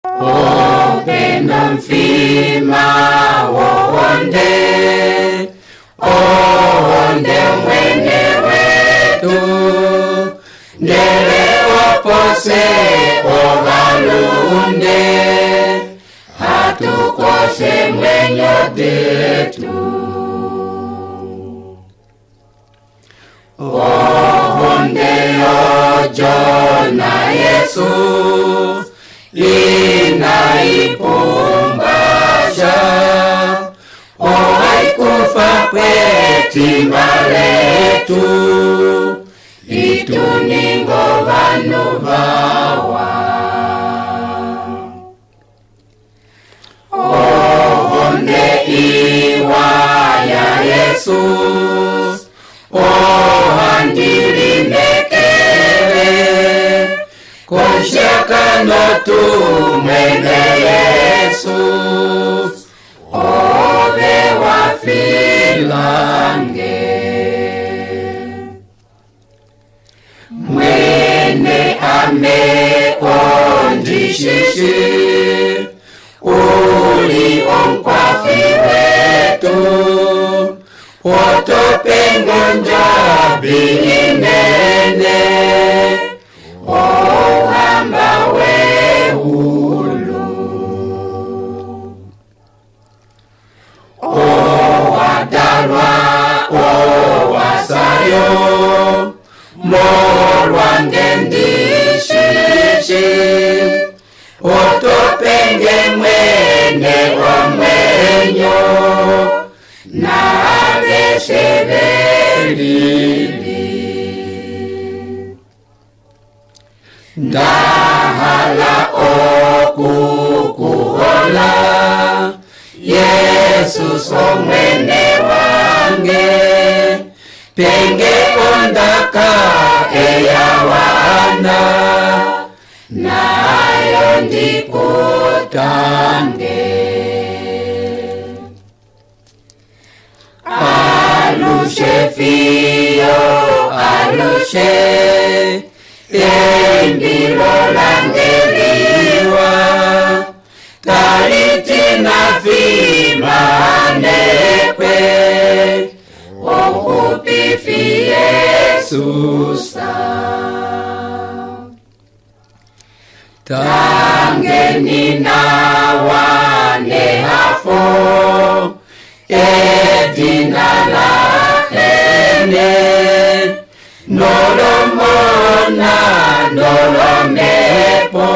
Upendo mfima woonde, onde mwene wetu, ndele opose ogalunde, hatukose mwenyo detu. Onde ojo na Yesu, inaipumbasha, ohaikufa kwetimba letu, ituningo vanu vawa. Onde iwa ya Yesu, ohandili mekele, konshakano tu mwene Yesu, ove wafilange. Mwene ame ondishishi, uli onkwafi wetu, otopengo njabi inene, ohamba weulu. Owadalwa owasayo, molwa ngendishishi, otopenge mwene omwenyo, na besebelili. Ndahala okukuhola, Yesu somwene wange, penge ondaka eyawana, nayo ndikutange. Alushe fiyo, alushe, endilo langeliwa, talitina fima nekwe, okupifi Yesusa. Tangeni na wane hafo, edina la hene, nolomona nolomepo,